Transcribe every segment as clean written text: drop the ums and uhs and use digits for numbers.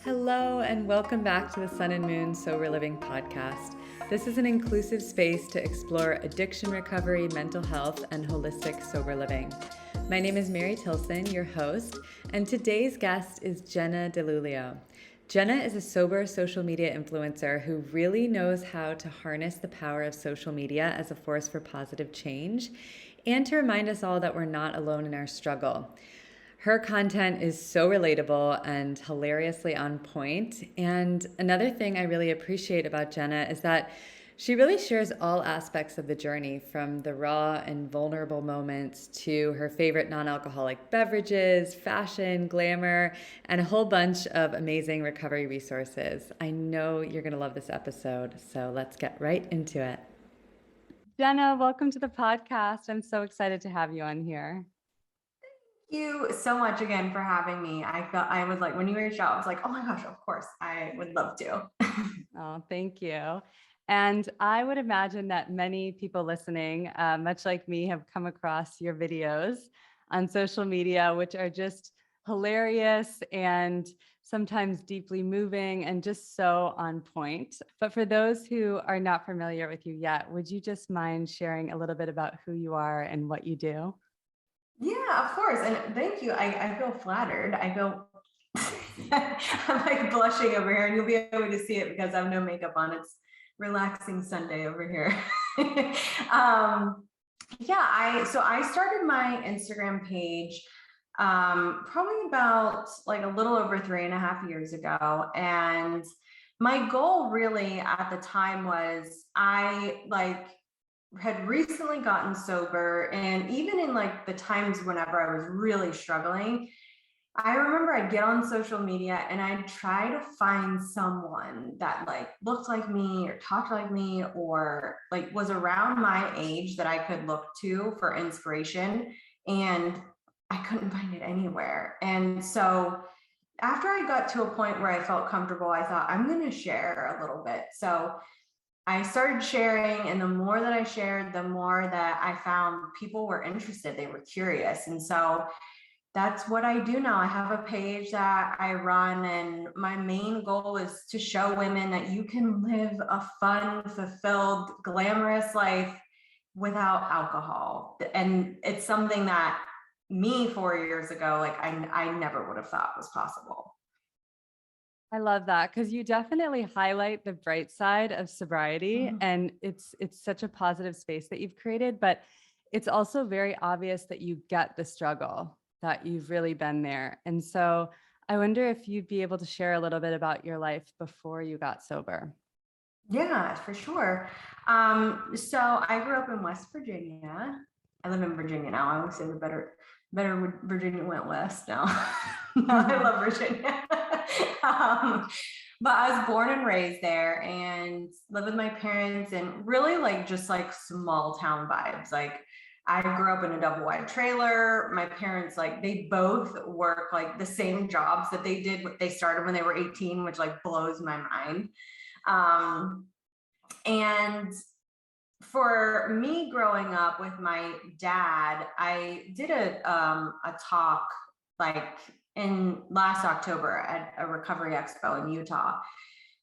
Hello, and welcome back to the Sun and Moon Sober Living podcast. This is an inclusive space to explore addiction recovery, mental health, and holistic sober living. My name is Mary Tilson, your host, and today's guest is Jenna Dillulio. Jenna is a sober social media influencer who really knows how to harness the power of social media as a force for positive change and to remind us all that we're not alone in our struggle. Her content is so relatable and hilariously on point. And another thing I really appreciate about Jenna is that she really shares all aspects of the journey, from the raw and vulnerable moments to her favorite non-alcoholic beverages, fashion, glamour, and a whole bunch of amazing recovery resources. I know you're going to love this episode, so let's get right into it. Jenna, welcome to the podcast. I'm so excited to have you on here. Thank you so much again for having me. I was like, when you reached out, I was like, oh my gosh, of course, I would love to. Oh, thank you. And I would imagine that many people listening, much like me, have come across your videos on social media, which are just hilarious and sometimes deeply moving and just so on point. But for those who are not familiar with you yet, would you just mind sharing a little bit about who you are and what you do? Yeah, of course. And thank you. I feel flattered. I'm like blushing over here, and you'll be able to see it because I have no makeup on. It's relaxing Sunday over here. I started my Instagram page probably about like a little over 3.5 years ago. And my goal really at the time was I had recently gotten sober, and even in like the times whenever I was really struggling, I remember I'd get on social media and I'd try to find someone that like looked like me or talked like me or like was around my age that I could look to for inspiration, and I couldn't find it anywhere. And so after I got to a point where I felt comfortable, I thought I'm going to share a little bit. So I started sharing, and the more that I shared, the more that I found people were interested, they were curious. And so that's what I do now. I have a page that I run, and my main goal is to show women that you can live a fun, fulfilled, glamorous life without alcohol. And it's something that me 4 years ago, like I never would have thought was possible. I love that, because you definitely highlight the bright side of sobriety, and it's such a positive space that you've created, but it's also very obvious that you get the struggle, that you've really been there. And so I wonder if you'd be able to share a little bit about your life before you got sober. Yeah, for sure. So I grew up in West Virginia. I live in Virginia now. I always say the better Virginia went west now. I love Virginia. But I was born and raised there and lived with my parents, and really like just like small town vibes. Like I grew up in a double wide trailer. My parents, like they both work like the same jobs that they started when they were 18, which like blows my mind. And for me growing up with my dad, I did a talk like in last October at a recovery expo in Utah.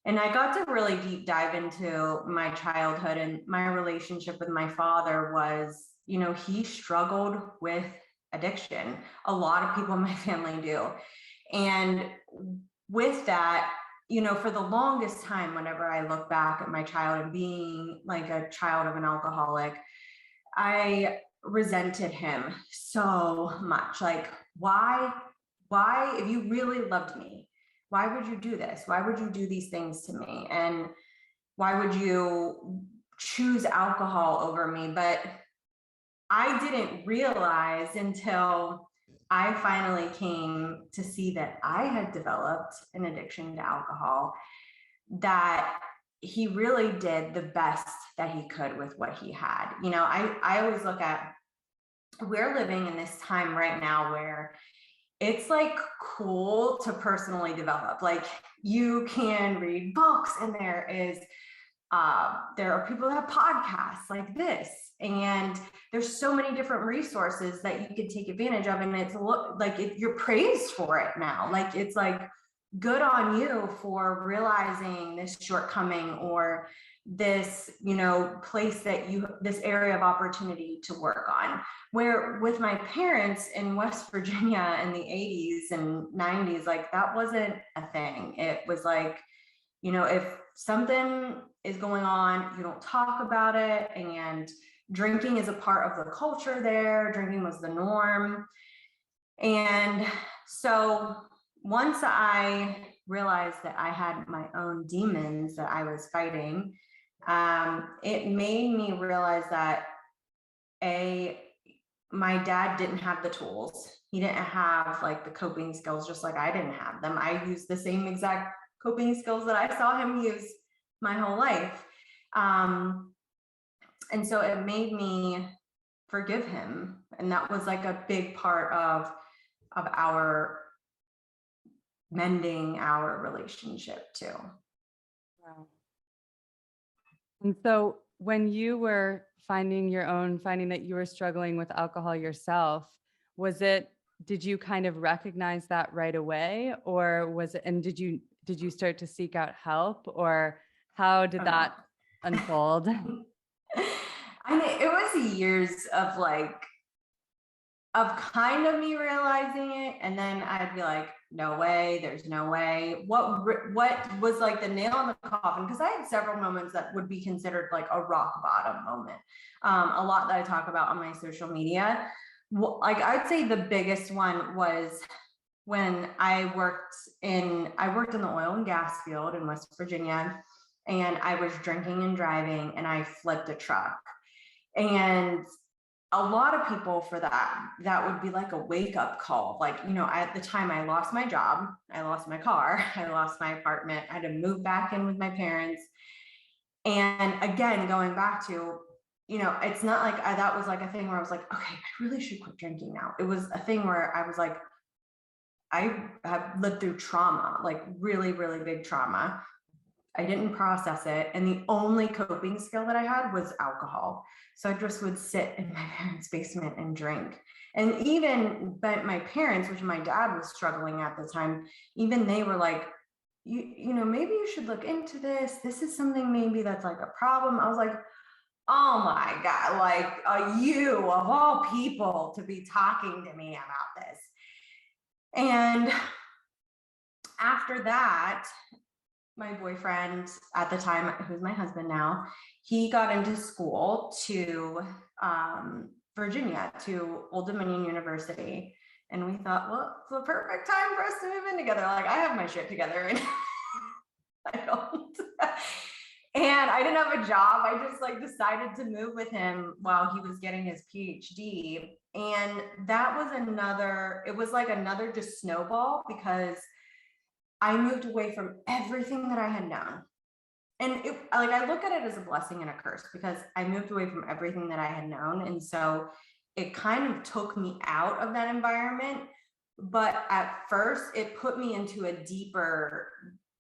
And I got to really deep dive into my childhood, and my relationship with my father was, you know, he struggled with addiction. A lot of people in my family do. And with that, you know, for the longest time, whenever I look back at my childhood being like a child of an alcoholic, I resented him so much. Like, why, if you really loved me, why would you do this? Why would you do these things to me? And why would you choose alcohol over me? But I didn't realize until I finally came to see that I had developed an addiction to alcohol, that he really did the best that he could with what he had. You know, I always look at, we're living in this time right now where it's like cool to personally develop. Like you can read books, and there are people that have podcasts like this, and there's so many different resources that you can take advantage of, and it's like you're praised for it now. Like it's like good on you for realizing this shortcoming or this, place that this area of opportunity to work on. Where with my parents in West Virginia in the 80s and 90s, like that wasn't a thing. It was like, if something is going on, you don't talk about it. And drinking is a part of the culture there. Drinking was the norm. And so once I realized that I had my own demons that I was fighting, it made me realize that my dad didn't have the tools. He didn't have like the coping skills, just like I didn't have them. I used the same exact coping skills that I saw him use my whole life. And so it made me forgive him. And that was like a big part of our mending our relationship too. Wow. And so when you were finding that you were struggling with alcohol yourself, did you kind of recognize that right away, or did you start to seek out help, or how did that unfold? I mean, it was years of kind of me realizing it, and then I'd be like, no way, there's no way. What was like the nail in the coffin? Because I had several moments that would be considered like a rock bottom moment. A lot that I talk about on my social media. Like I'd say the biggest one was when I worked in the oil and gas field in West Virginia, and I was drinking and driving, and I flipped a truck. And a lot of people for that would be like a wake up call. Like, at the time I lost my job, I lost my car, I lost my apartment, I had to move back in with my parents. And again, going back to, it's not like that was like a thing where I was like, okay, I really should quit drinking now. It was a thing where I was like, I have lived through trauma, like really, really big trauma. I didn't process it. And the only coping skill that I had was alcohol. So I just would sit in my parents' basement and drink. And even my parents, which my dad was struggling at the time, even they were like, maybe you should look into this. This is something maybe that's like a problem. I was like, oh my God, like you of all people to be talking to me about this. And after that, my boyfriend at the time, who's my husband now, he got into school to Virginia, to Old Dominion University. And we thought, well, it's the perfect time for us to move in together. Like I have my shit together and I don't. And I didn't have a job. I just decided to move with him while he was getting his PhD. And that was another just snowball, because I moved away from everything that I had known. And I look at it as a blessing and a curse, because I moved away from everything that I had known. And so it kind of took me out of that environment. But at first it put me into a deeper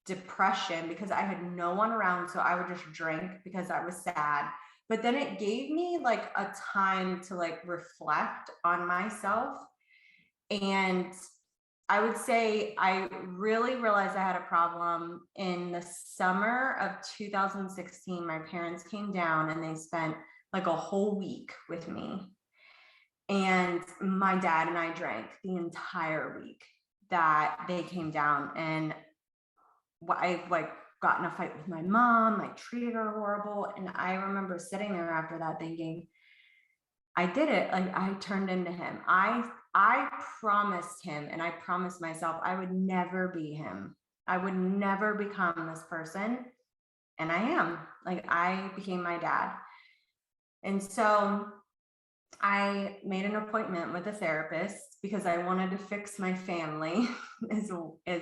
depression because I had no one around. So I would just drink because I was sad. But then it gave me a time to reflect on myself. And I would say I really realized I had a problem in the summer of 2016. My parents came down and they spent a whole week with me. And my dad and I drank the entire week that they came down. And I got in a fight with my mom. I treated her horrible. And I remember sitting there after that thinking, I did it. I turned into him. I promised him, and I promised myself I would never be him. I would never become this person. And I am. I became my dad. And so I made an appointment with a therapist because I wanted to fix my family is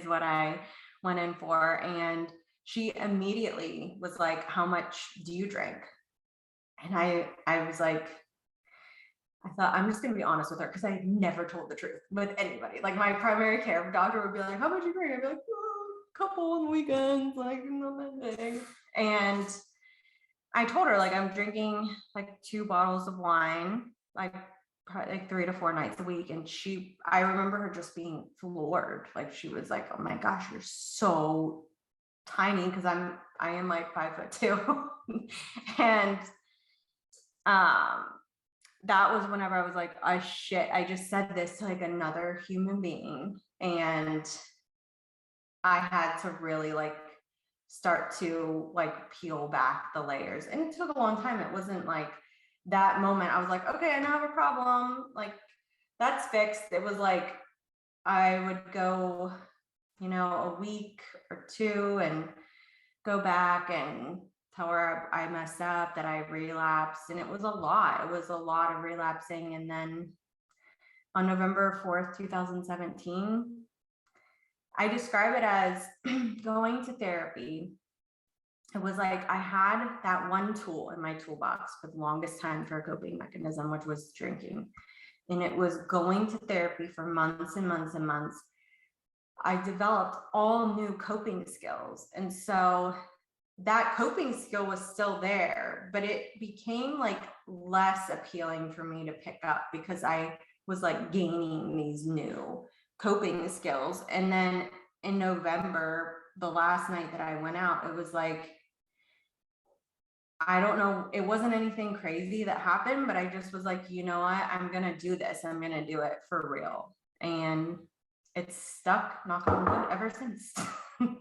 what I went in for. And she immediately was like, how much do you drink? And I was like, I thought I'm just going to be honest with her, because I never told the truth with anybody. My primary care doctor would be like, how much you drink? I'd be like, a couple on the weekends, nothing. And I told her I'm drinking 2 bottles of wine, probably like 3 to 4 nights a week. And I remember her just being floored. Like she was like, oh my gosh, you're so tiny. Cause I am like 5'2". And that was whenever I was like, oh shit, I just said this to like another human being. And I had to really like start to like peel back the layers. And it took a long time. It wasn't like that moment I was like, okay, I now have a problem. Like that's fixed. It was like I would go, a week or two and go back and tell her I messed up, that I relapsed. And it was a lot. It was a lot of relapsing. And then on November 4th, 2017, I describe it as going to therapy. It was like I had that one tool in my toolbox for the longest time for a coping mechanism, which was drinking. And it was going to therapy for months and months and months. I developed all new coping skills. And so that coping skill was still there, but it became like less appealing for me to pick up because I was like gaining these new coping skills. And then in November, the last night that I went out, it was like, I don't know, it wasn't anything crazy that happened, but I just was like, you know what, I'm going to do this. I'm going to do it for real. And it's stuck, knock on wood, ever since.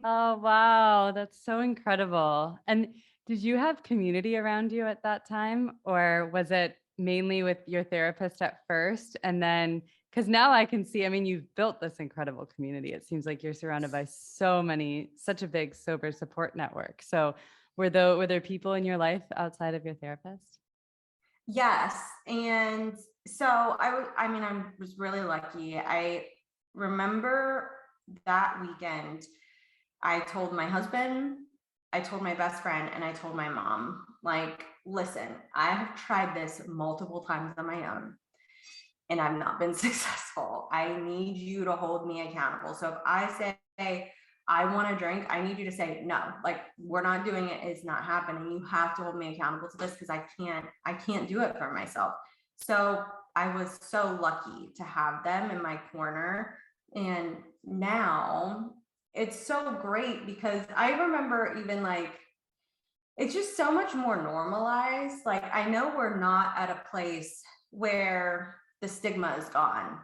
Oh, wow. That's so incredible. And did you have community around you at that time, or was it mainly with your therapist at first? And then, because now I can see, I mean, you've built this incredible community. It seems like you're surrounded by such a big sober support network. So were there people in your life outside of your therapist? Yes. And so I was really lucky. I remember that weekend, I told my husband, I told my best friend, and I told my mom, like, listen, I have tried this multiple times on my own and I've not been successful. I need you to hold me accountable. So if I say I want to drink, I need you to say no, like we're not doing it. It's not happening. You have to hold me accountable to this because I can't do it for myself. So I was so lucky to have them in my corner. And now it's so great because I remember even like, it's just so much more normalized. Like I know we're not at a place where the stigma is gone,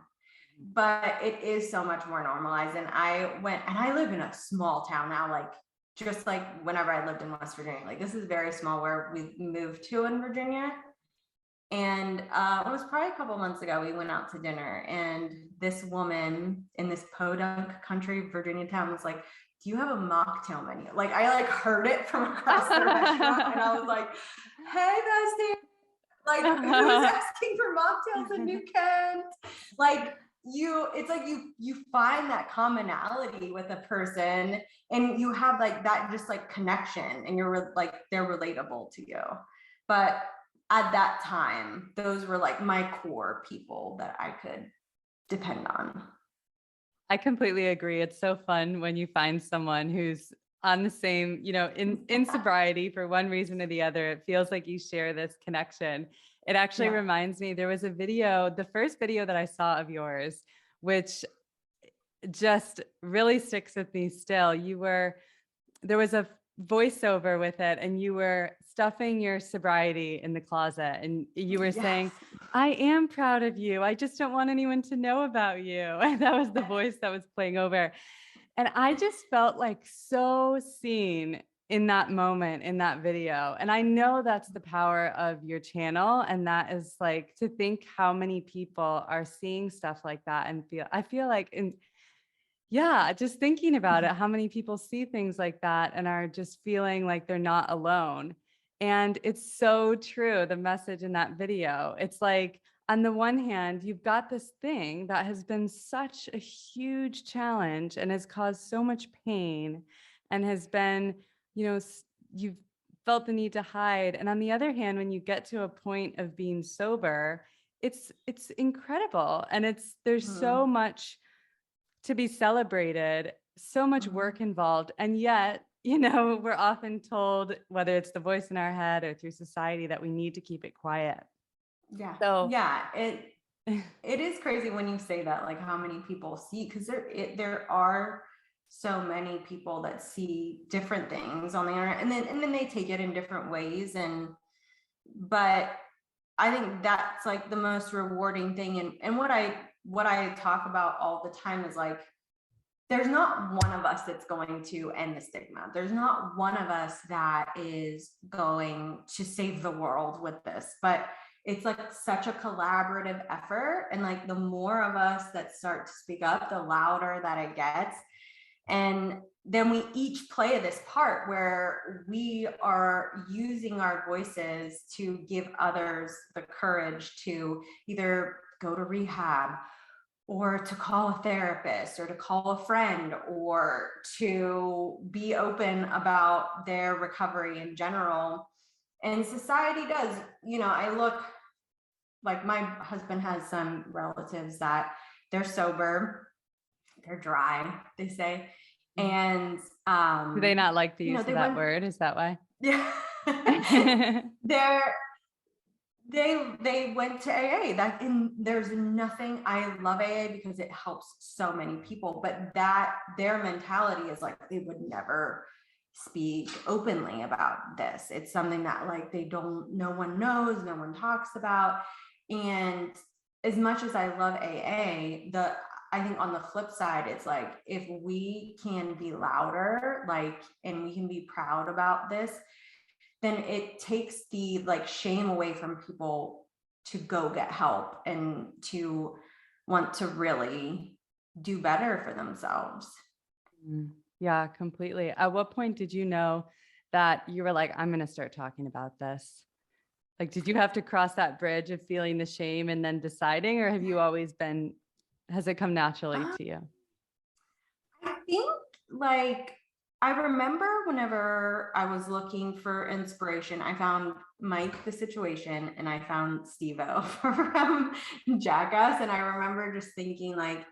but it is so much more normalized. And I live in a small town now, like just like whenever I lived in West Virginia, like this is very small where we moved to in Virginia. And it was probably a couple months ago, we went out to dinner and this woman in this podunk country, Virginia town was like, do you have a mocktail menu? Like I like heard it from across the restaurant and I was like, hey, Bestie, like who's asking for mocktails in New Kent? Like it's like you find that commonality with a person and you have like that just like connection and you're like, they're relatable to you. But at that time, those were like my core people that I could depend on. I completely agree. It's so fun when you find someone who's on the same, in sobriety for one reason or the other. It feels like you share this connection. It actually reminds me, there was a video, the first video that I saw of yours, which just really sticks with me still. There was a voiceover with it and you were stuffing your sobriety in the closet and you were saying, I am proud of you. I just don't want anyone to know about you. And that was the voice that was playing over. And I just felt like so seen in that moment, in that video. And I know that's the power of your channel. And that is like to think how many people are seeing stuff like that and I feel like just thinking about it, how many people see things like that and are just feeling like they're not alone. And it's so true, the message in that video. It's like, on the one hand, you've got this thing that has been such a huge challenge and has caused so much pain and has been, you've felt the need to hide. And on the other hand, when you get to a point of being sober, it's incredible. And there's so much to be celebrated, so much work involved. And yet, we're often told, whether it's the voice in our head or through society, that we need to keep it quiet. Yeah. So yeah, It is crazy when you say that, like how many people see, because there are so many people that see different things on the internet, and then they take it in different ways. But I think that's like the most rewarding thing. And what I talk about all the time is like, there's not one of us that's going to end the stigma. There's not one of us that is going to save the world with this, but it's like such a collaborative effort. And like the more of us that start to speak up, the louder that it gets. And then we each play this part where we are using our voices to give others the courage to either go to rehab, or to call a therapist, or to call a friend, or to be open about their recovery in general. And society does, I look, like my husband has some relatives that they're sober, they're dry, they say. And do they not like the use of that word? Is that why? Yeah. They went to AA. There's nothing, I love AA because it helps so many people, but their mentality is like they would never speak openly about this. It's something that like no one knows, no one talks about. And as much as I love AA, I think on the flip side, it's like, if we can be louder, like, and we can be proud about this, then it takes the like shame away from people to go get help and to want to really do better for themselves. Yeah, completely. At what point did you know that you were like, I'm going to start talking about this? Like, did you have to cross that bridge of feeling the shame and then deciding, or have you always has it come naturally to you? I think like, I remember whenever I was looking for inspiration, I found Mike the Situation and I found Steve-O from Jackass. And I remember just thinking like,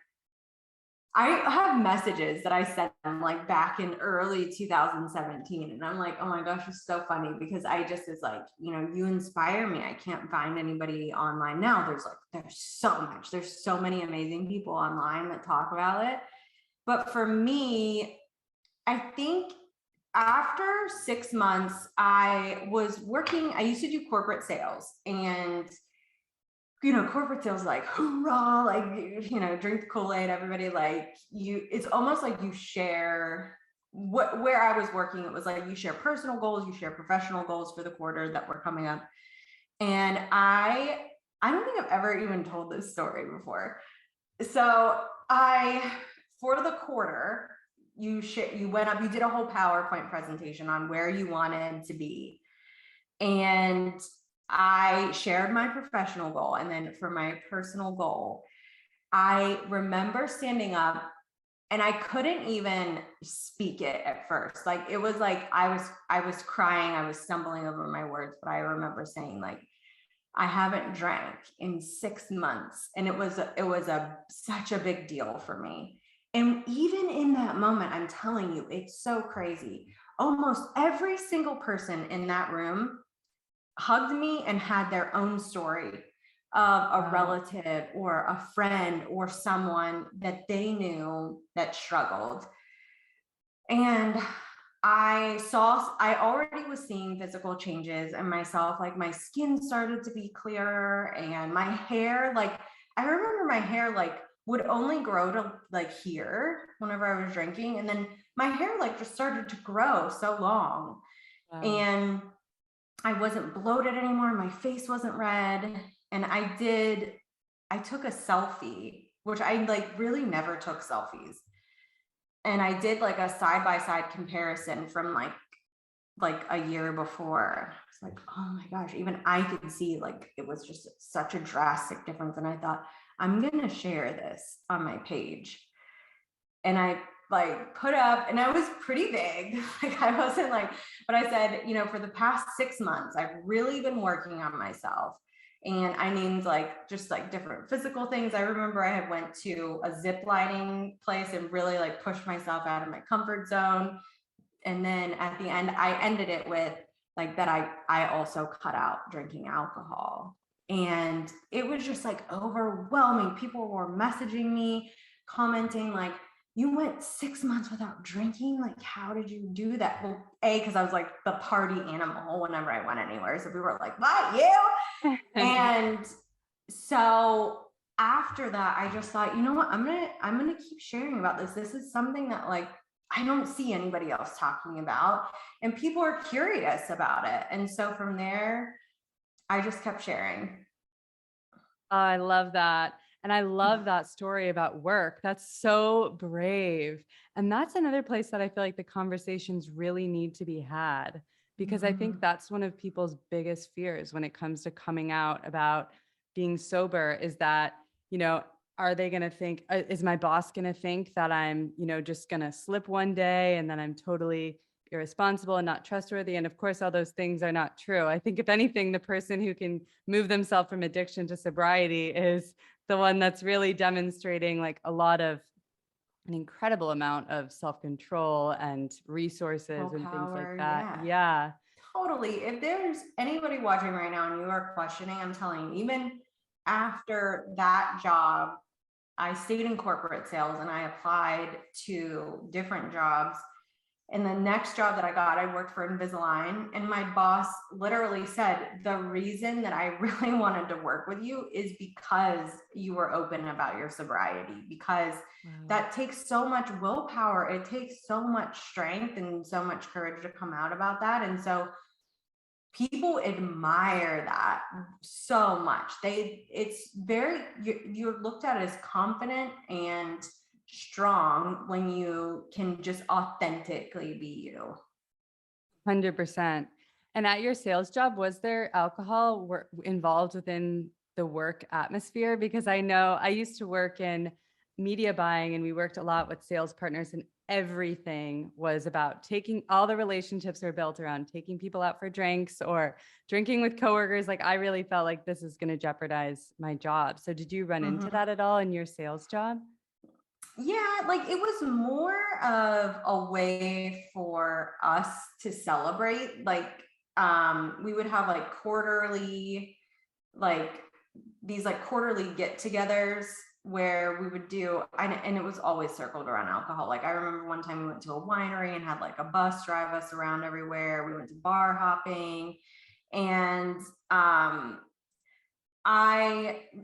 I have messages that I sent them like back in early 2017. And I'm like, oh my gosh, it's so funny because I just is like, you inspire me. I can't find anybody online now. There's so much, there's so many amazing people online that talk about it. But for me, I think after 6 months, I used to do corporate sales, and corporate sales, like, hoorah, like, drink the Kool-Aid, everybody, like, it's almost like you share where I was working. It was like you share personal goals, you share professional goals for the quarter that were coming up. And I don't think I've ever even told this story before. So for the quarter, you went up, you did a whole PowerPoint presentation on where you wanted to be. And I shared my professional goal. And then for my personal goal, I remember standing up and I couldn't even speak it at first. Like, it was like, I was crying, I was stumbling over my words, but I remember saying like, I haven't drank in 6 months. And it was such a big deal for me. And even in that moment, I'm telling you, it's so crazy. Almost every single person in that room hugged me and had their own story of a relative or a friend or someone that they knew that struggled. And I already was seeing physical changes in myself. Like, my skin started to be clearer, and my hair, like, I remember my hair like would only grow to like here whenever I was drinking. And then my hair like just started to grow so long. Wow. And I wasn't bloated anymore. My face wasn't red. And I took a selfie, which I like really never took selfies. And I did like a side-by-side comparison from like a year before. It's like, oh my gosh, even I could see like it was just such a drastic difference. And I thought, I'm gonna share this on my page. And I like put up, and I was pretty big. Like, I wasn't like, but I said, for the past 6 months, I've really been working on myself. And I named like just like different physical things. I remember I had went to a zip lining place and really like pushed myself out of my comfort zone. And then at the end, I ended it with like that I also cut out drinking alcohol. And it was just like overwhelming. People were messaging me, commenting like, you went 6 months without drinking. Like, how did you do that? Well, because I was like the party animal whenever I went anywhere. So we were like, what, you? And so after that, I just thought, you know what, I'm gonna keep sharing about this. This is something that like I don't see anybody else talking about, and people are curious about it. And so from there, I just kept sharing. I love that. And I love that story about work. That's so brave. And that's another place that I feel like the conversations really need to be had, because I think that's one of people's biggest fears when it comes to coming out about being sober is that, are they going to think, is my boss going to think that I'm, just going to slip one day and then I'm totally irresponsible and not trustworthy? And of course, all those things are not true. I think if anything, the person who can move themselves from addiction to sobriety is the one that's really demonstrating like an incredible amount of self-control and resources and things like that. Yeah. Totally. If there's anybody watching right now and you are questioning, I'm telling you, even after that job, I stayed in corporate sales and I applied to different jobs. And the next job that I got, I worked for Invisalign, and my boss literally said, the reason that I really wanted to work with you is because you were open about your sobriety, because that takes so much willpower. It takes so much strength and so much courage to come out about that. And so people admire that so much. You're looked at as confident and strong when you can just authentically be you. 100%. And at your sales job, was there alcohol involved within the work atmosphere? Because I know I used to work in media buying and we worked a lot with sales partners, and everything was about all the relationships are built around taking people out for drinks or drinking with coworkers. Like I really felt like this is going to jeopardize my job. So did you run into that at all in your sales job? Yeah, like it was more of a way for us to celebrate. Like we would have like quarterly, like these like quarterly get-togethers where we would do, and it was always circled around alcohol. Like I remember one time we went to a winery and had like a bus drive us around everywhere. We went to bar hopping, and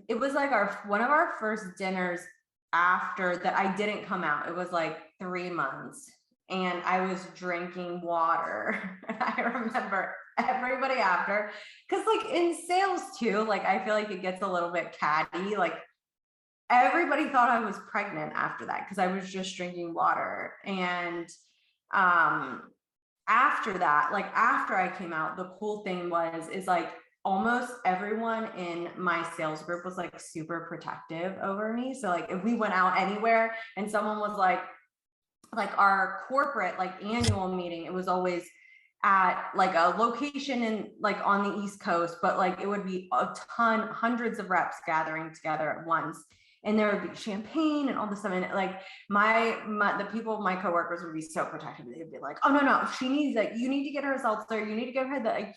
it was like one of our first dinners after that. I didn't come out. It was like 3 months, and I was drinking water. I remember everybody after, because like in sales too, like I feel like it gets a little bit catty. Like everybody thought I was pregnant after that because I was just drinking water. And after that, like after I came out, the cool thing is like almost everyone in my sales group was like super protective over me. So like if we went out anywhere and someone was like our corporate like annual meeting, it was always at like a location in like on the East Coast, but like it would be hundreds of reps gathering together at once. And there would be champagne and all this stuff. And like the people, my coworkers would be so protective. They'd be like, oh no, she needs it. You need to get her seltzer. You need to give her the, like,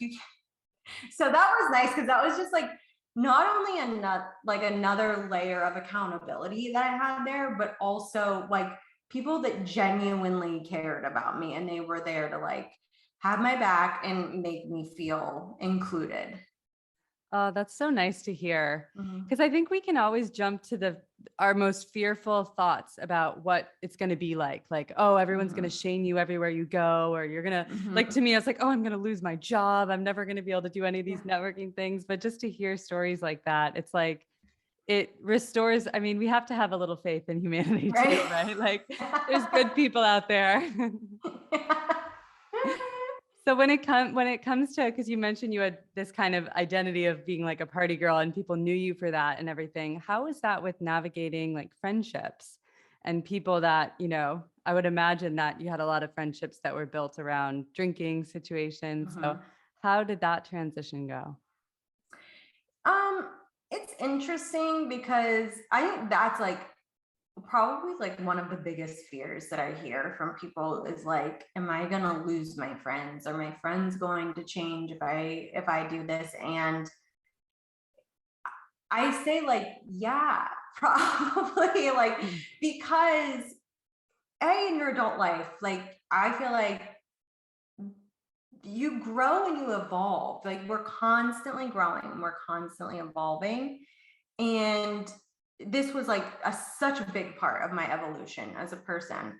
so that was nice. Cause that was just like, not only another layer of accountability that I had there, but also like people that genuinely cared about me, and they were there to like have my back and make me feel included. Oh, that's so nice to hear. Because I think we can always jump to our most fearful thoughts about what it's going to be like. Like, oh, everyone's going to shame you everywhere you go, or you're going to, like, to me, it's like, oh, I'm going to lose my job. I'm never going to be able to do any of these networking things. But just to hear stories like that, it's like, it restores. I mean, we have to have a little faith in humanity too, right? Like there's good people out there. So when it comes to, because you mentioned you had this kind of identity of being like a party girl and people knew you for that and everything, how is that with navigating like friendships and people that, I would imagine that you had a lot of friendships that were built around drinking situations. So how did that transition go? It's interesting because I think that's like probably like one of the biggest fears that I hear from people is like, am I going to lose my friends? Are my friends going to change if I do this? And I say like, yeah, probably like, because in your adult life, like, I feel like you grow and you evolve. Like, we're constantly growing, we're constantly evolving. And this was like such a big part of my evolution as a person.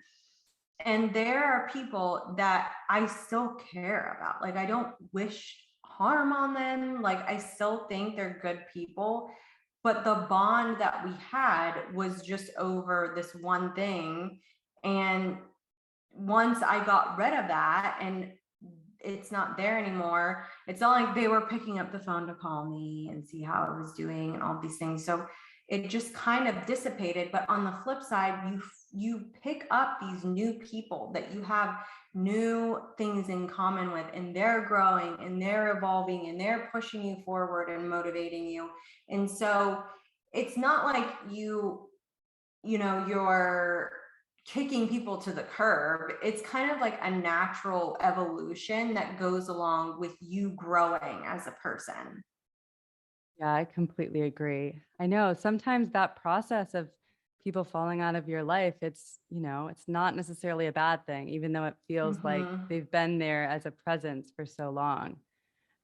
And there are people that I still care about. Like, I don't wish harm on them. Like, I still think they're good people. But the bond that we had was just over this one thing. And once I got rid of that and it's not there anymore, it's not like they were picking up the phone to call me and see how I was doing and all these things. So it just kind of dissipated. But on the flip side, you pick up these new people that you have new things in common with, and they're growing and they're evolving and they're pushing you forward and motivating you. And so it's not like you're kicking people to the curb. It's kind of like a natural evolution that goes along with you growing as a person. Yeah, I completely agree. I know sometimes that process of people falling out of your life, it's not necessarily a bad thing, even though it feels like they've been there as a presence for so long.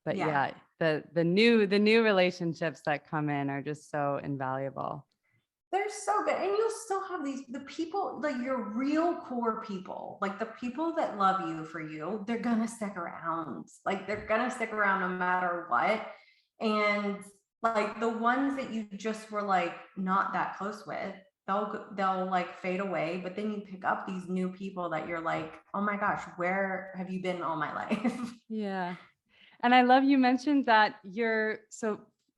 But Yeah. the new relationships that come in are just so invaluable. They're so good. And you'll still have the people, like your real core people, like the people that love you for you, they're going to stick around. Like, they're going to stick around no matter what. And like the ones that you just were like not that close with, they'll like fade away. But then you pick up these new people that you're like, oh my gosh, where have you been all my life? Yeah. And I love you mentioned that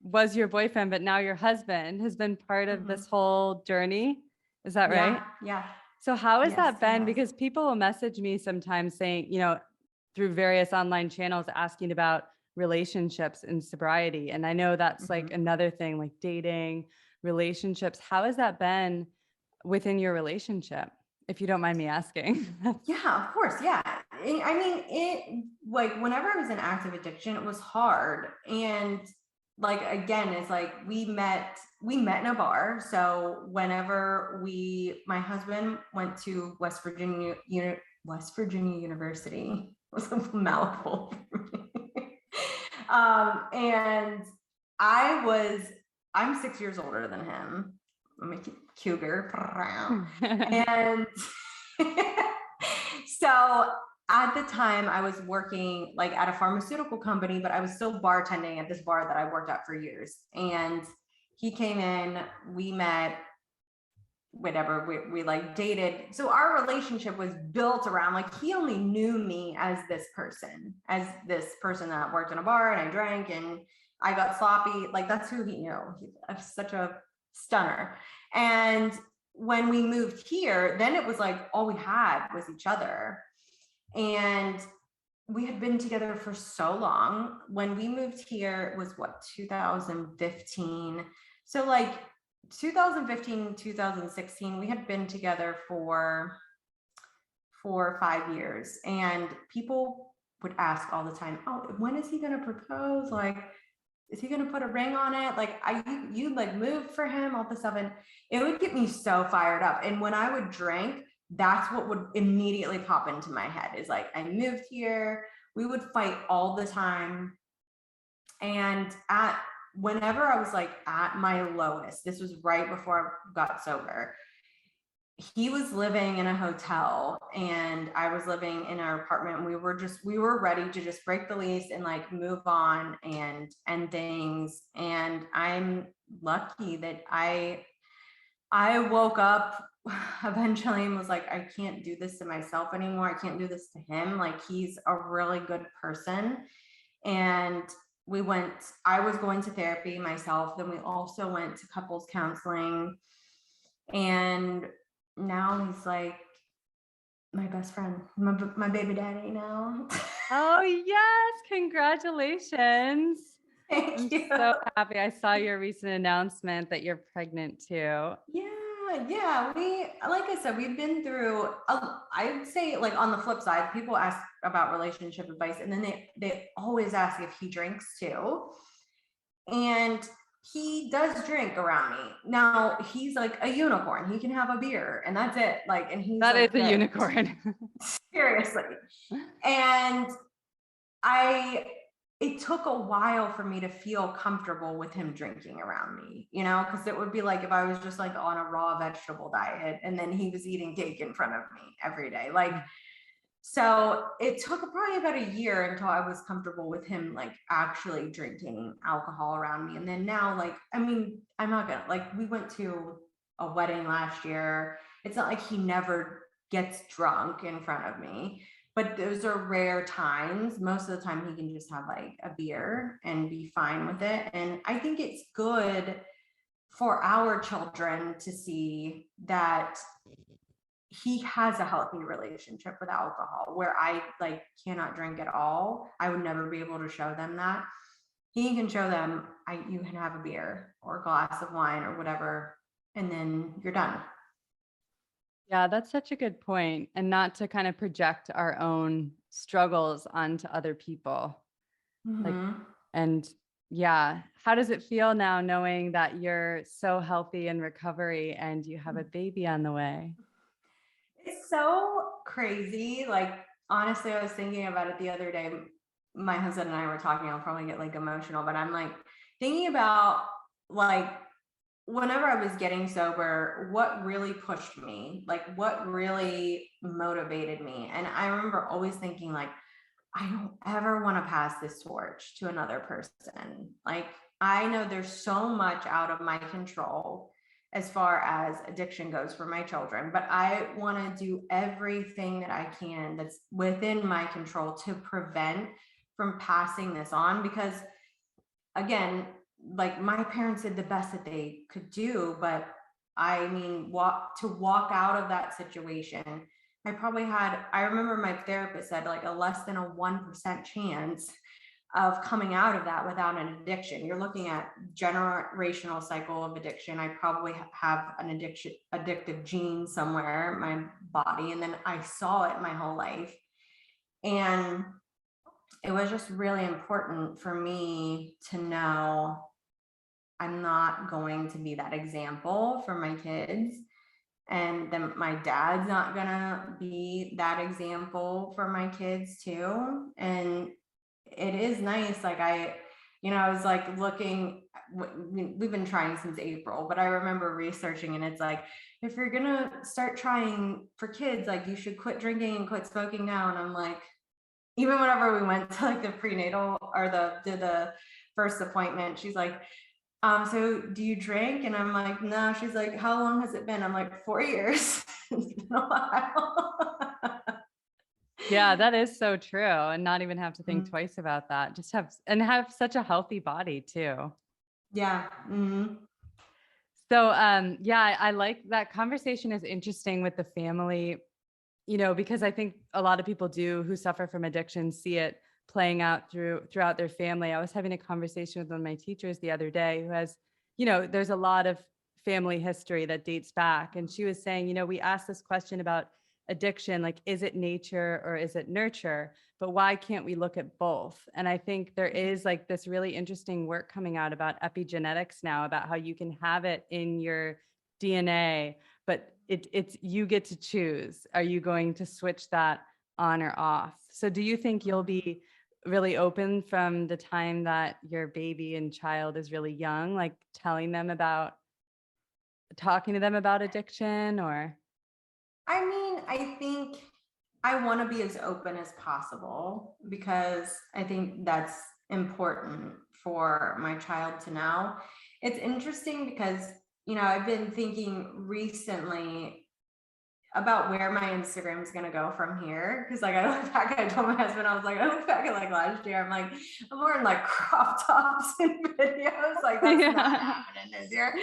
was your boyfriend, but now your husband has been part of this whole journey. Is that right? Yeah. So how has Yes, that been? yes. Because people will message me sometimes saying, through various online channels, asking about relationships and sobriety. And I know that's like another thing, like dating, relationships. How has that been within your relationship? If you don't mind me asking. Yeah, of course. Yeah. I mean, it like whenever I was in active addiction, it was hard. And like, again, it's like we met in a bar. So whenever my husband went to West Virginia University, it was a mouthful. And I'm 6 years older than him. I'm a cougar. And so at the time I was working like at a pharmaceutical company, but I was still bartending at this bar that I worked at for years. And he came in, we met, whatever, we like dated. So our relationship was built around like, he only knew me as this person that worked in a bar, and I drank and I got sloppy. Like, that's who he knew. He's such a stunner. And when we moved here, then it was like all we had was each other. And we had been together for so long. When we moved here, it was 2015. So like 2015, 2016, we had been together for 4 or 5 years. And people would ask all the time, oh, when is he going to propose? Like, is he going to put a ring on it? Like, you like moved for him, all this stuff. And it would get me so fired up. And when I would drink, that's what would immediately pop into my head, is like, I moved here. We would fight all the time. And whenever I was like at my lowest, this was right before I got sober, he was living in a hotel and I was living in our apartment. We were ready to just break the lease and like move on and end things. And I'm lucky that I woke up eventually and was like, I can't do this to myself anymore. I can't do this to him. Like, he's a really good person. And I was going to therapy myself. Then we also went to couples counseling. And now he's like my best friend, my baby daddy now. Oh, yes. Congratulations. Thank you. I'm so happy. I saw your recent announcement that you're pregnant too. Yeah. Like I said, we've been through, I would say, like, on the flip side, people ask about relationship advice, and then they always ask if he drinks too. And he does drink around me. Now he's like a unicorn. He can have a beer and that's it. Like, and he's That like is a unicorn. seriously. And it took a while for me to feel comfortable with him drinking around me, because it would be like if I was just like on a raw vegetable diet and then he was eating cake in front of me every day. Like, so it took probably about a year until I was comfortable with him like actually drinking alcohol around me. And then now, like, I mean, I'm not gonna, like, we went to a wedding last year. It's not like he never gets drunk in front of me, but those are rare times. Most of the time he can just have like a beer and be fine with it. And I think it's good for our children to see that he has a healthy relationship with alcohol, where I like cannot drink at all. I would never be able to show them that. He can show them, you can have a beer or a glass of wine or whatever, and then you're done. Yeah, that's such a good point. And not to kind of project our own struggles onto other people. Like, and yeah, how does it feel now knowing that you're so healthy in recovery and you have a baby on the way? It's so crazy. Like, honestly, I was thinking about it the other day. My husband and I were talking, I'll probably get like emotional, but I'm like thinking about like whenever I was getting sober, what really pushed me, like what really motivated me. And I remember always thinking like, I don't ever want to pass this torch to another person. Like, I know there's so much out of my control as far as addiction goes for my children, but I want to do everything that I can that's within my control to prevent from passing this on. Because again, like my parents did the best that they could do, but I mean, walk out of that situation, I remember my therapist said like a less than a 1% chance of coming out of that without an addiction. You're looking at generational cycle of addiction. I probably have an addictive gene somewhere in my body. And then I saw it my whole life. And it was just really important for me to know I'm not going to be that example for my kids. And then my dad's not gonna be that example for my kids too. And it is nice. Like I was like looking, we've been trying since April, but I remember researching and it's like, if you're gonna start trying for kids, like you should quit drinking and quit smoking now. And I'm like, even whenever we went to like the prenatal or the first appointment, she's like, so do you drink? And I'm like, no. She's like, how long has it been? I'm like, 4 years. It's been a while. Yeah, that is so true. And not even have to think twice about that. Just have such a healthy body too. Yeah. Mm-hmm. So, yeah, I like that conversation is interesting with the family, because I think a lot of people who suffer from addiction see it playing out throughout their family. I was having a conversation with one of my teachers the other day who has, there's a lot of family history that dates back. And she was saying, we asked this question about addiction, like, is it nature or is it nurture? But why can't we look at both? And I think there is like this really interesting work coming out about epigenetics now, about how you can have it in your DNA, but it's you get to choose. Are you going to switch that on or off? So do you think you'll be really open from the time that your baby and child is really young, like talking to them about addiction? Or I mean, I think I want to be as open as possible because I think that's important for my child to know. It's interesting because, I've been thinking recently about where my Instagram is going to go from here. Cause like I look back, I told my husband, I was like, I look back at like last year, I'm like, I'm wearing like crop tops and videos. Like that's not happening this year.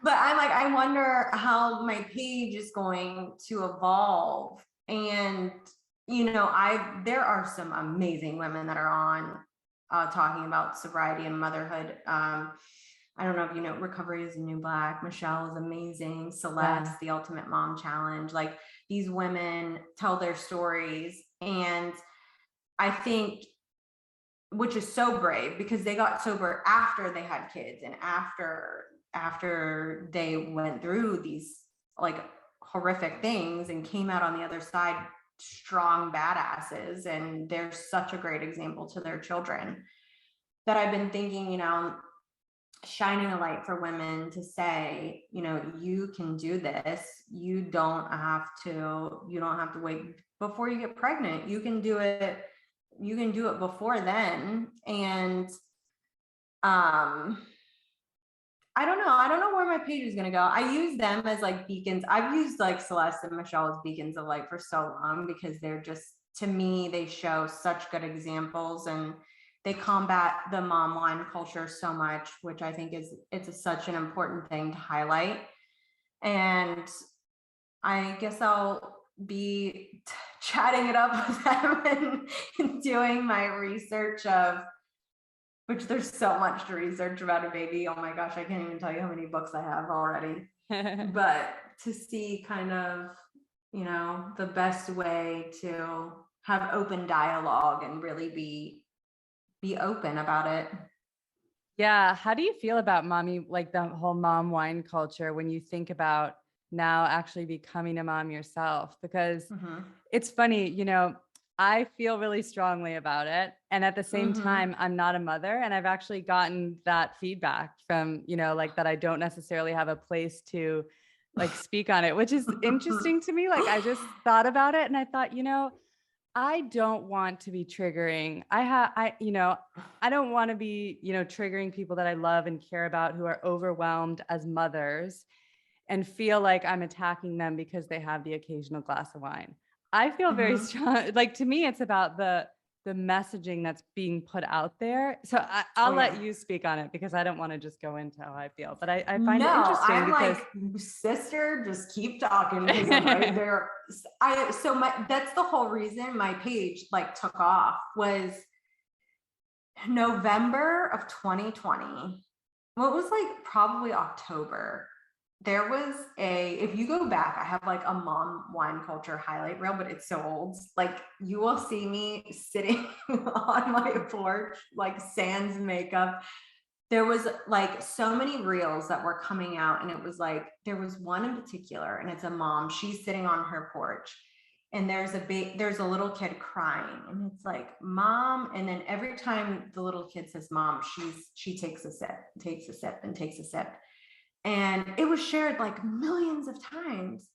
But I'm like, I wonder how my page is going to evolve. And, there are some amazing women that are on talking about sobriety and motherhood. I don't know if you know, Recovery is the New Black. Michelle is amazing. Celeste, The Ultimate Mom Challenge. Like these women tell their stories. And I think which is so brave because they got sober after they had kids and after they went through these like horrific things and came out on the other side strong badasses. And they're such a great example to their children that I've been thinking, shining a light for women to say, you can do this. You don't have to wait before you get pregnant. You can do it before then. And I don't know where my page is going to go. I use them as like beacons. I've used like Celeste and Michelle as beacons of light for so long because they're just, to me, they show such good examples and they combat the mom wine culture so much, which I think it's such an important thing to highlight. And I guess I'll be chatting it up with them and doing my research of, which there's so much to research about a baby. Oh my gosh, I can't even tell you how many books I have already. But to see kind of, the best way to have open dialogue and really be open about it. Yeah. How do you feel about mommy, like the whole mom wine culture when you think about now actually becoming a mom yourself? Because it's funny, I feel really strongly about it. And at the same time, I'm not a mother. And I've actually gotten that feedback from, like that I don't necessarily have a place to like speak on it, which is interesting to me. Like I just thought about it and I thought, I don't want to be triggering. I don't want to be, triggering people that I love and care about who are overwhelmed as mothers and feel like I'm attacking them because they have the occasional glass of wine. I feel very strong. Like to me, it's about the messaging that's being put out there. So I'll let you speak on it because I don't want to just go into how I feel, but I find it interesting. I'm because like, sister, just keep talking because I'm right there. That's the whole reason my page like took off was November of 2020. Well, it was like probably October. There was if you go back, I have like a mom wine culture highlight reel, but it's so old. Like you will see me sitting on my porch, like sans makeup. There was like so many reels that were coming out. And it was like, there was one in particular and it's a mom, she's sitting on her porch and there's a little kid crying and it's like mom. And then every time the little kid says mom, she takes a sip, takes a sip and takes a sip. And it was shared like millions of times.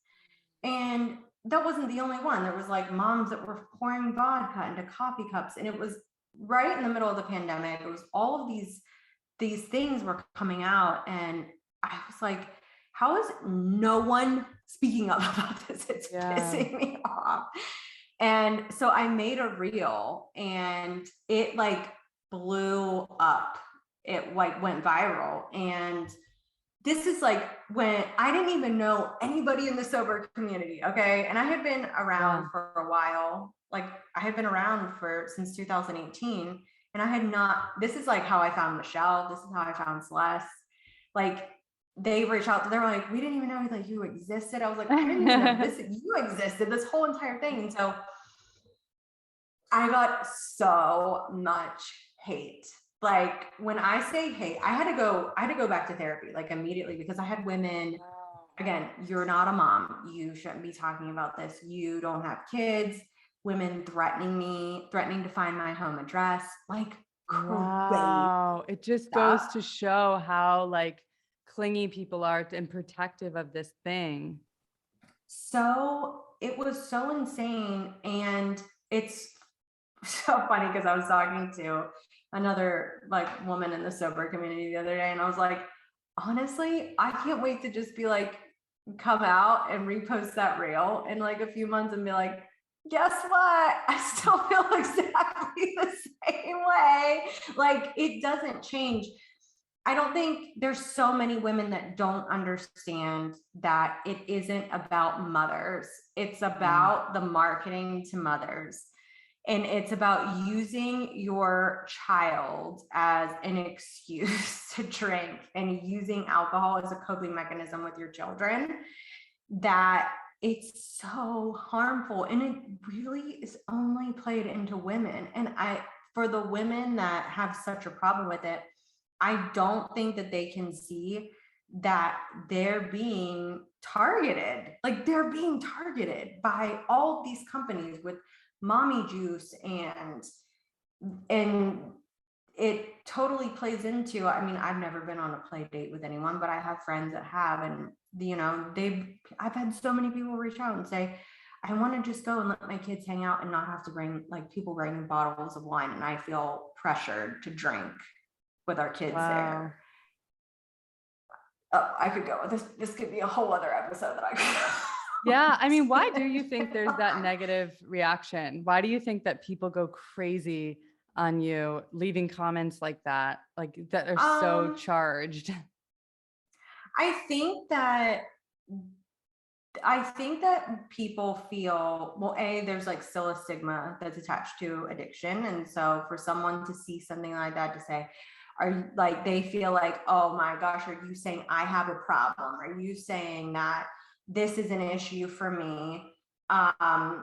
And that wasn't the only one. There was like moms that were pouring vodka into coffee cups. And it was right in the middle of the pandemic. It was all of these things were coming out. And I was like, how is no one speaking up about this? It's pissing me off. And so I made a reel and it like blew up. It like went viral. And this is like when I didn't even know anybody in the sober community. Okay. And I had been around for a while. Like I had been around since 2018 and I had not, this is like how I found Michelle. This is how I found Celeste. Like they reached out, they were like, we didn't even know like you existed. I was like, I didn't even know you existed, this whole entire thing. And so I got so much hate. Like when I say hate, I had to go back to therapy like immediately because I had women, again, you're not a mom. You shouldn't be talking about this. You don't have kids. Women threatening to find my home address. Like wow. It just goes to show how like clingy people are and protective of this thing. So it was so insane. And it's so funny because I was talking to another like woman in the sober community the other day and I was like, honestly, I can't wait to just be like, come out and repost that reel in like a few months and be like, guess what? I still feel exactly the same way. Like it doesn't change. I don't think there's so many women that don't understand that it isn't about mothers. It's about the marketing to mothers. And it's about using your child as an excuse to drink and using alcohol as a coping mechanism with your children, that it's so harmful. And it really is only played into women. And for the women that have such a problem with it, I don't think that they can see that they're being targeted. Like they're being targeted by all these companies with mommy juice, and it totally plays into, I mean, I've never been on a play date with anyone, but I have friends that have, and I've had so many people reach out and say, I want to just go and let my kids hang out and not have to bring, like, people bring bottles of wine, and I feel pressured to drink with our kids there. Oh, I could go with this. This could be a whole other episode that I could. Yeah. I mean, why do you think there's that negative reaction? Why do you think that people go crazy on you leaving comments like that are so charged? I think that people feel, well, there's like still a stigma that's attached to addiction. And so for someone to see something like that, to say, are like, they feel like, oh my gosh, are you saying I have a problem? Are you saying that this is an issue for me? And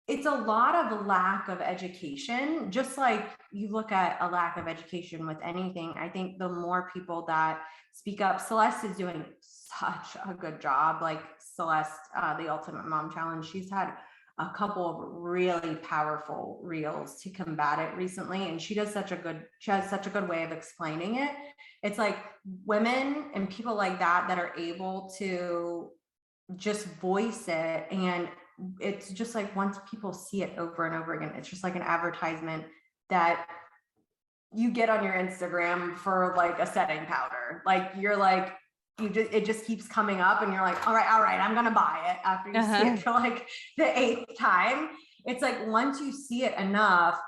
it's a lot of lack of education, just like you look at a lack of education with anything. I think the more people that speak up, Celeste is doing such a good job. Like Celeste, the Ultimate Mom Challenge, she's had a couple of really powerful reels to combat it recently. And she has such a good way of explaining it. It's like women and people like that are able to just voice it. And it's just like, once people see it over and over again, it's just like an advertisement that you get on your Instagram for like a setting powder. Like you're like, it just keeps coming up, and you're like, all right, I'm gonna buy it after you see it for like the 8th time. It's like, once you see it enough,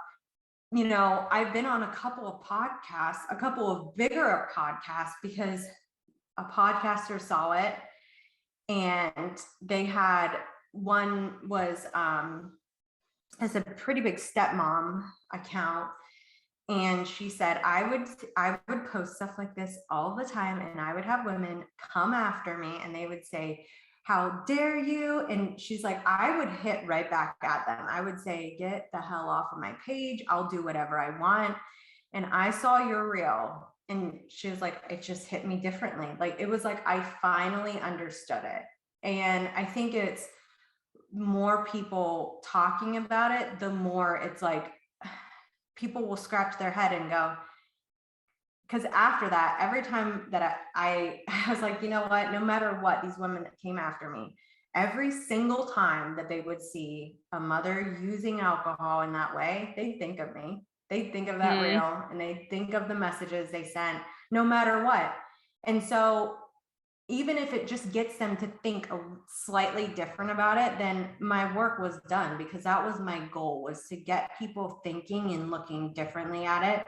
I've been on a couple of podcasts, a couple of bigger podcasts, because a podcaster saw it, and they had, one was as a pretty big stepmom account, and she said, I would post stuff like this all the time, and I would have women come after me, and they would say, how dare you? And she's like, I would hit right back at them. I would say, get the hell off of my page. I'll do whatever I want. And I saw your reel. And she was like, it just hit me differently. Like, it was like, I finally understood it. And I think it's more people talking about it, the more it's like, people will scratch their head and go, because after that, every time that I was like, you know what, no matter what, these women that came after me, every single time that they would see a mother using alcohol in that way, they think of me. They think of that reel, and they think of the messages they sent, no matter what. And so even if it just gets them to think slightly different about it, then my work was done, because that was my goal, was to get people thinking and looking differently at it.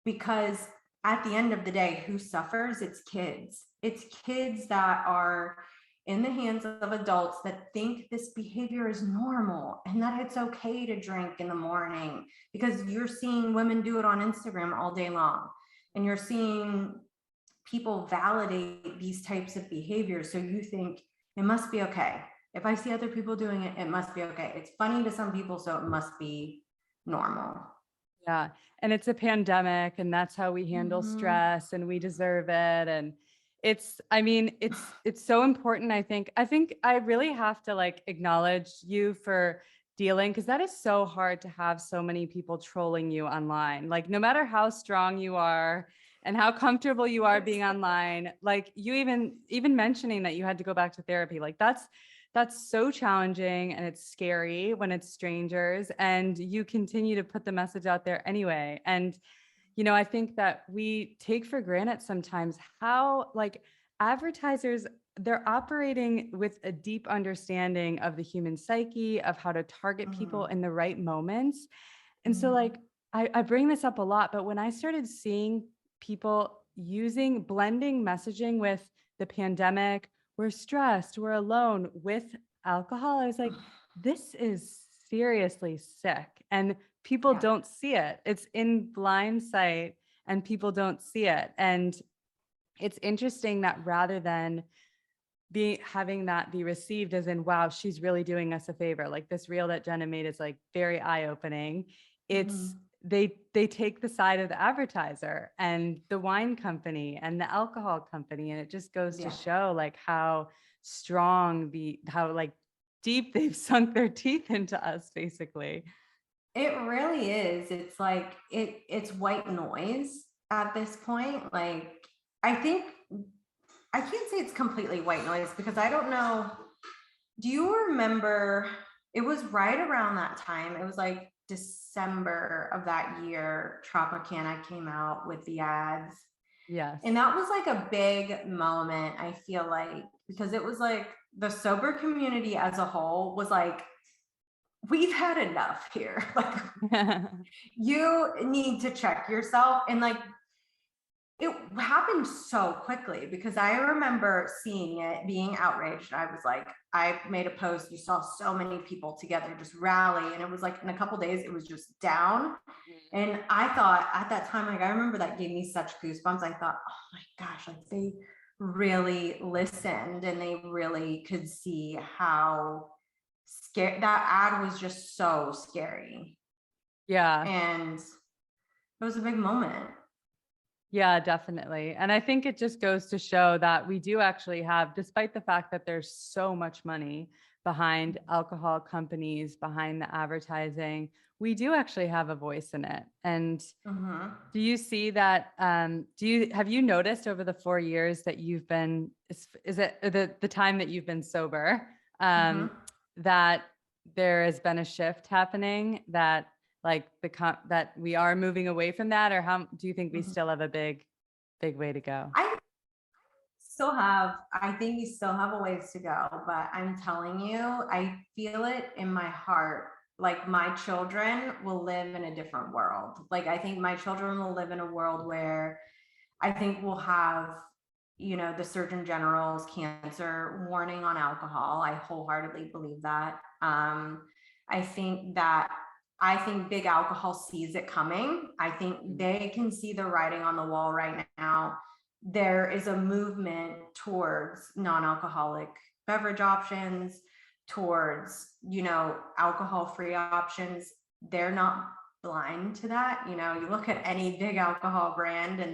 Because at the end of the day, who suffers? It's kids. It's kids that are in the hands of adults that think this behavior is normal, and that it's okay to drink in the morning, because you're seeing women do it on Instagram all day long, and you're seeing people validate these types of behaviors. So you think it must be okay. If I see other people doing it, it must be okay. It's funny to some people, so it must be normal. Yeah. And it's a pandemic, and that's how we handle stress, and we deserve it. And it's so important. I think I really have to like acknowledge you for dealing, because that is so hard to have so many people trolling you online. Like, no matter how strong you are and how comfortable you are being online, like you even mentioning that you had to go back to therapy, like that's so challenging, and it's scary when it's strangers, and you continue to put the message out there anyway. And, I think that we take for granted sometimes how like advertisers, they're operating with a deep understanding of the human psyche, of how to target people in the right moments. And so like, I bring this up a lot, but when I started seeing people blending messaging with the pandemic, we're stressed, we're alone, with alcohol, I was like, this is seriously sick. And people don't see it. It's in blind sight, and people don't see it. And it's interesting that rather than having that be received as in, wow, she's really doing us a favor. Like this reel that Jenna made is like very eye-opening. It's they take the side of the advertiser and the wine company and the alcohol company. And it just goes to show like how strong how like deep they've sunk their teeth into us, basically. It really is. It's like it's white noise at this point. Like I think I can't say it's completely white noise because I don't know. Do you remember it was right around that time? It was like December of that year, Tropicana came out with the ads. Yes. And that was like a big moment, I feel like, because it was like the sober community as a whole was like, we've had enough here. Like, you need to check yourself. And like, it happened so quickly because I remember seeing it, being outraged. I was like, I made a post. You saw so many people together just rally. And it was like in a couple of days, it was just down. And I thought at that time, like, I remember that gave me such goosebumps. I thought, oh my gosh, like they really listened and they really could see how scared that ad was, just so scary. Yeah. And it was a big moment. Yeah, definitely. And I think it just goes to show that we do actually have, despite the fact that there's so much money behind alcohol companies, behind the advertising, we do actually have a voice in it. And do you see that? Have you noticed over the 4 years that you've been, is it the time that you've been sober, that there has been a shift happening, that like that we are moving away from that, or how do you think we still have a big way to go? I think we still have a ways to go, but I'm telling you, I feel it in my heart. Like my children will live in a different world. Like I think my children will live in a world where I think we'll have, the Surgeon General's cancer warning on alcohol. I wholeheartedly believe that. I think big alcohol sees it coming. I think they can see the writing on the wall right now. There is a movement towards non-alcoholic beverage options, towards, alcohol-free options. They're not blind to that. You look at any big alcohol brand and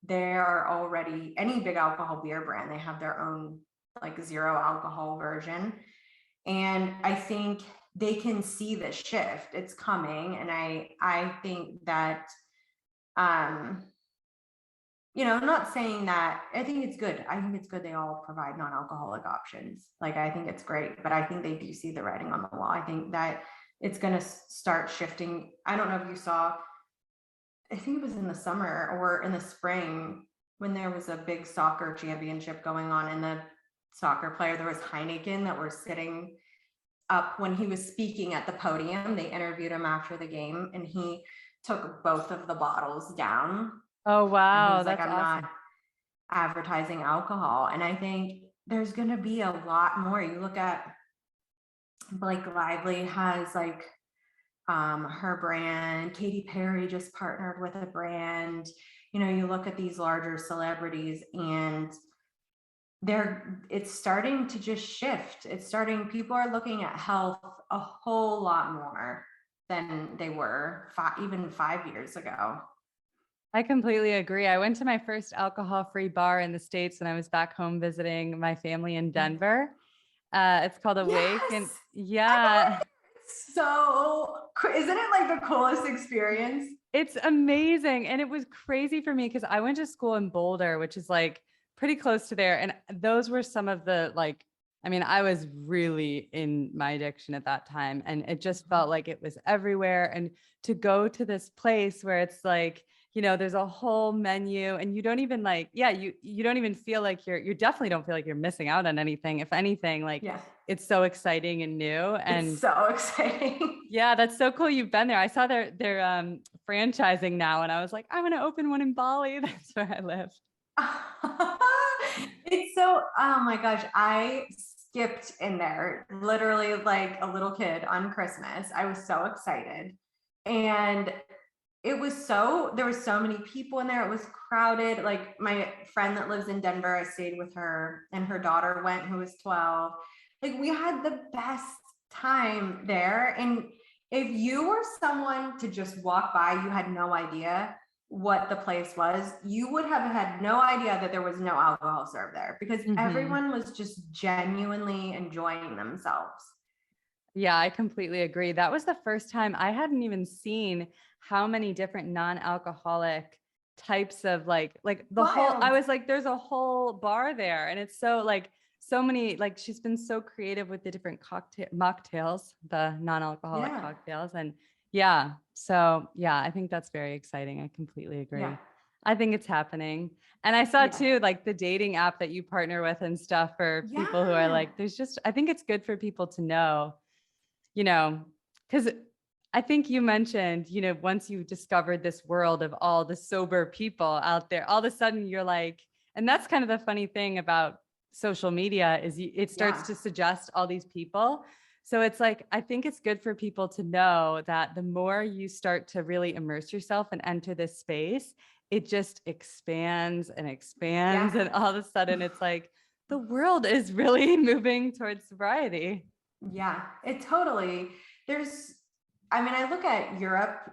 they are already, any big alcohol beer brand, they have their own like zero alcohol version. And I think they can see the shift. It's coming. And I think that, I'm not saying that, I think it's good. I think it's good they all provide non-alcoholic options. Like, I think it's great, but I think they do see the writing on the wall. I think that it's going to start shifting. I don't know if you saw, I think it was in the summer or in the spring when there was a big soccer championship going on, and the soccer player, there was Heineken that were sitting up when he was speaking at the podium. They interviewed him after the game and he took both of the bottles down. Oh, wow. And he was like, That's I'm awesome. not advertising alcohol. And I think there's going to be a lot more. You look at Blake Lively has like her brand. Katy Perry just partnered with a brand. You look at these larger celebrities and it's starting to just shift. People are looking at health a whole lot more than they were even 5 years ago. I completely agree. I went to my first alcohol-free bar in the States when I was back home visiting my family in Denver. It's called Awake. Yes! And yeah. So, isn't it like the coolest experience? It's amazing. And it was crazy for me because I went to school in Boulder, which is like pretty close to there. And those were some of the I was really in my addiction at that time. And it just felt like it was everywhere. And to go to this place where it's like, there's a whole menu and you don't even you don't even feel like you definitely don't feel like you're missing out on anything. If anything, it's so exciting and new. And it's so exciting. Yeah, that's so cool. You've been there. I saw they're franchising now and I was like, I'm going to open one in Bali. That's where I live. It's so, oh my gosh, I skipped in there literally like a little kid on Christmas. I was so excited. And there was so many people in there. It was crowded. Like my friend that lives in Denver, I stayed with her, and her daughter went, who was 12. Like we had the best time there. And if you were someone to just walk by, you had no idea what the place was, you would have had no idea that there was no alcohol served there, because everyone was just genuinely enjoying themselves. Yeah, I completely agree. That was the first time I hadn't even seen how many different non-alcoholic types of like the whole, I was like, there's a whole bar there. And it's so like, so many, like she's been so creative with the different mocktails, the non-alcoholic cocktails. And so I think that's very exciting. I completely agree. Yeah. I think it's happening. And I saw too, like the dating app that you partner with and stuff for people who are like, I think it's good for people to know, because I think you mentioned, once you discovered this world of all the sober people out there, all of a sudden you're like, and that's kind of the funny thing about social media is it starts to suggest all these people. So it's like, I think it's good for people to know that the more you start to really immerse yourself and enter this space, it just expands and expands. And all of a sudden it's like, the world is really moving towards sobriety. Yeah, it totally, I look at Europe,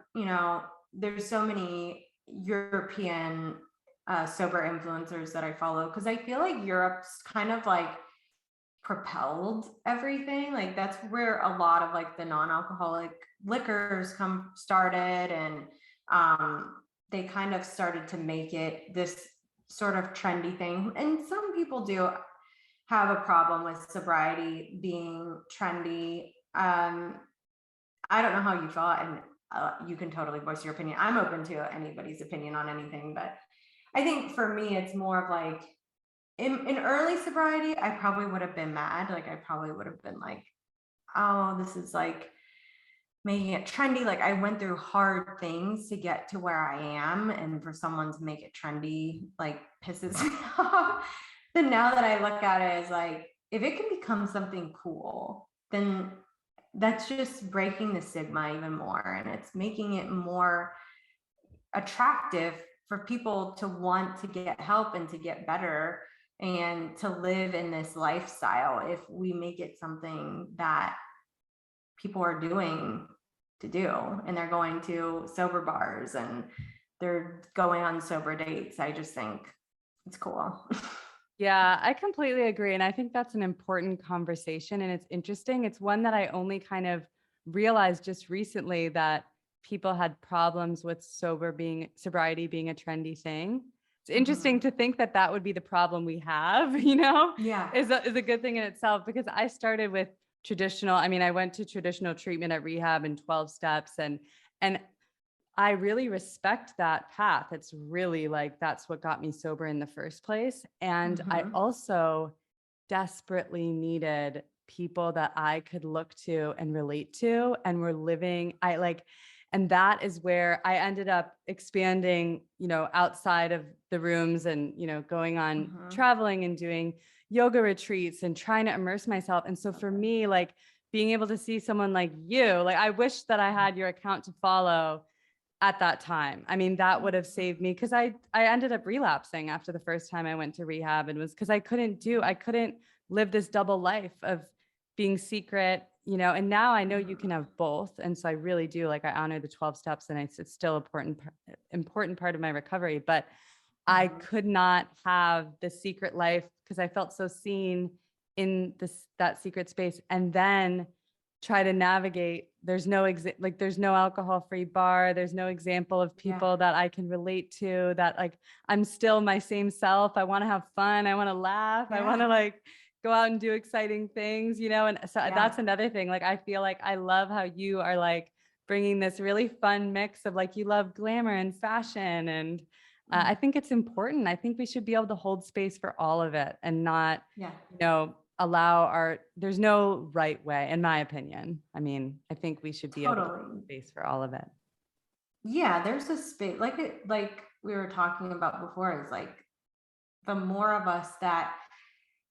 there's so many European sober influencers that I follow, because I feel like Europe's kind of like propelled everything. Like that's where a lot of like the non-alcoholic liquors started, and they kind of started to make it this sort of trendy thing. And some people do have a problem with sobriety being trendy. I don't know how you thought, and you can totally voice your opinion. I'm open to anybody's opinion on anything, but I think for me, it's more of like in early sobriety, I probably would have been mad. Like I probably would have been like, oh, this is like making it trendy. Like I went through hard things to get to where I am, and for someone to make it trendy, like pisses me off. Then now that I look at it as like, if it can become something cool, then that's just breaking the stigma even more, and it's making it more attractive for people to want to get help and to get better and to live in this lifestyle, if we make it something that people are doing to do, and they're going to sober bars and they're going on sober dates. I just think it's cool. Yeah, I completely agree. And I think that's an important conversation. And it's interesting. It's one that I only kind of realized just recently, that people had problems with sobriety being a trendy thing. It's interesting to think that that would be the problem we have, is a good thing in itself, because I started with traditional. I went to traditional treatment at rehab and 12 steps, and I really respect that path. It's really like, that's what got me sober in the first place. And I also desperately needed people that I could look to and relate to, and were living, and that is where I ended up expanding, outside of the rooms, and, going on traveling and doing yoga retreats and trying to immerse myself. And so for me, like being able to see someone like you, like I wish that I had your account to follow at that time. That would have saved me, because I ended up relapsing after the first time I went to rehab, and was because I couldn't live this double life of being secret, and now I know you can have both. And so I really do, like, I honor the 12 steps, and it's still important part of my recovery, but I could not have the secret life, because I felt so seen in that secret space, and then try to navigate. There's no alcohol-free bar. There's no example of people that I can relate to, that like, I'm still my same self. I want to have fun. I want to laugh. I want to like go out and do exciting things, and so that's another thing. Like, I feel like I love how you are like bringing this really fun mix of like, you love glamour and fashion. And I think it's important. I think we should be able to hold space for all of it, and not, there's no right way, in my opinion. I think we should be able to hold space for all of it. Yeah, there's a space, like we were talking about before, is like the more of us that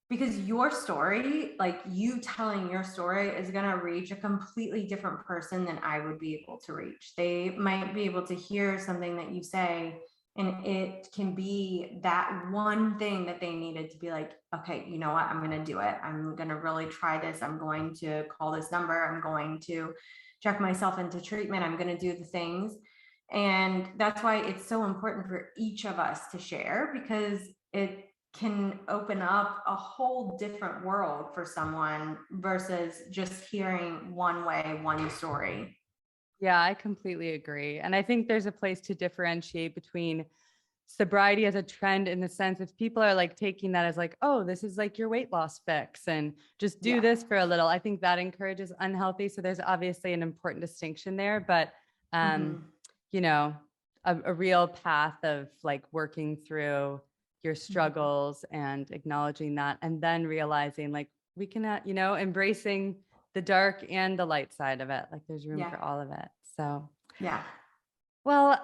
because your story, like you telling your story, is going to reach a completely different person than I would be able to reach. They might be able to hear something that you say, and it can be that one thing that they needed to be like, okay, you know what? I'm going to do it. I'm going to really try this. I'm going to call this number. I'm going to check myself into treatment. I'm going to do the things. And that's why it's so important for each of us to share, because it can open up a whole different world for someone versus just hearing one way, one story. Yeah, I completely agree. And I think there's a place to differentiate between sobriety as a trend, in the sense if people are like taking that as like, oh, this is like your weight loss fix and just do this for a little. I think that encourages unhealthy. So there's obviously an important distinction there, but you know, a real path of like working through your struggles and acknowledging that, and then realizing like we can, you know, embracing the dark and the light side of it. Like there's room for all of it. So, well,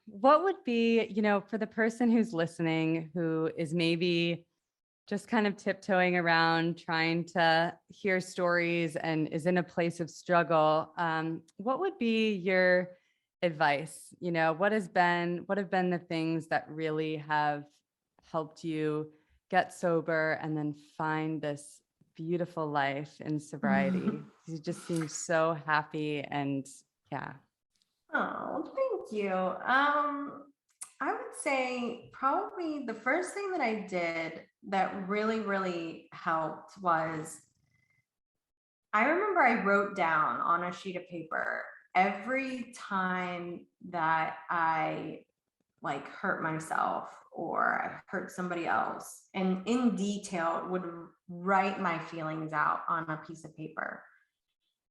what would be, you know, for the person who's listening, who is maybe just kind of tiptoeing around, trying to hear stories and is in a place of struggle, what would be your advice? You know, what have been the things that really have helped you get sober and then find this beautiful life in sobriety? You just seem so happy, and yeah. Oh, thank you. I would say probably the first thing that I did that really, really helped was, I remember I wrote down on a sheet of paper every time that I like hurt myself or I hurt somebody else, and in detail would write my feelings out on a piece of paper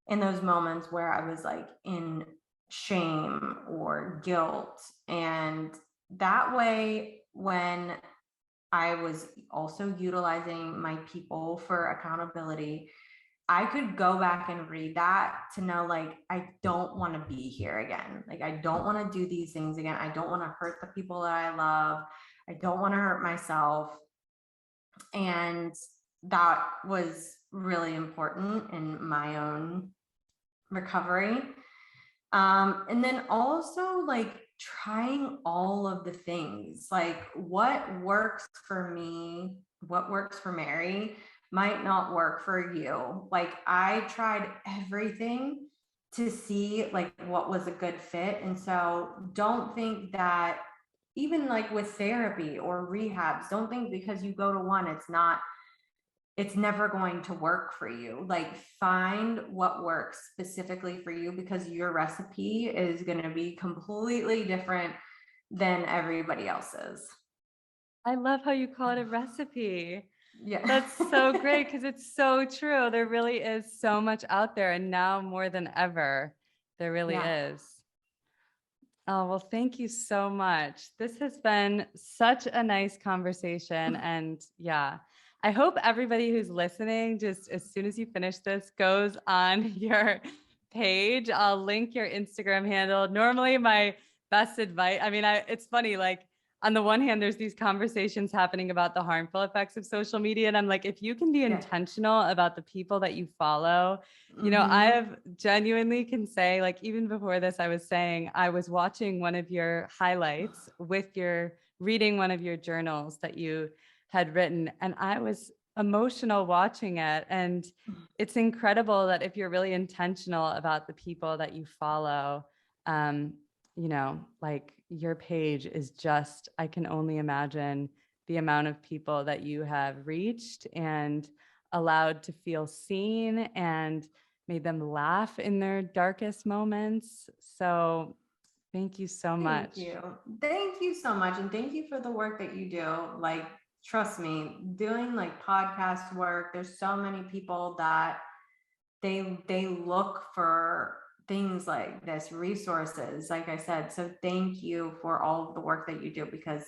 in those moments where I was like in shame or guilt. And that way, when I was also utilizing my people for accountability, I could go back and read that to know, like, I don't want to be here again. Like, I don't want to do these things again. I don't want to hurt the people that I love. I don't want to hurt myself. And that was really important in my own recovery. And then also like trying all of the things, like what works for me, what works for Mary might not work for you. Like I tried everything to see like what was a good fit. And so don't think that, even like with therapy or rehabs, don't think because you go to one, it's never going to work for you. Like find what works specifically for you, because your recipe is going to be completely different than everybody else's. I love how you call it a recipe. Yeah. That's so great, because it's so true. There really is so much out there, and now more than ever, there really is. Oh, well, thank you so much. This has been such a nice conversation. And yeah, I hope everybody who's listening, just as soon as you finish this, goes on your page. I'll link your Instagram handle. Normally my best advice, I mean, it's funny, like on the one hand, there's these conversations happening about the harmful effects of social media. And I'm like, if you can be intentional about the people that you follow, you know, I have genuinely can say, like, even before this, I was saying, I was watching one of your highlights with your reading one of your journals that you had written, and I was emotional watching it. And it's incredible that if you're really intentional about the people that you follow, you know, like your page is just, I can only imagine the amount of people that you have reached and allowed to feel seen and made them laugh in their darkest moments. So thank you so much. Thank you. Thank you so much. And thank you for the work that you do. Like, trust me, doing like podcast work, there's so many people that they look for things like this, resources, like I said. So thank you for all of the work that you do, because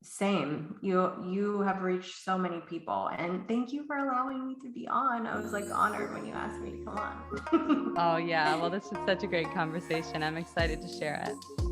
same, you have reached so many people, and thank you for allowing me to be on. I was like honored when you asked me to come on. Oh yeah, well, this was such a great conversation. I'm excited to share it.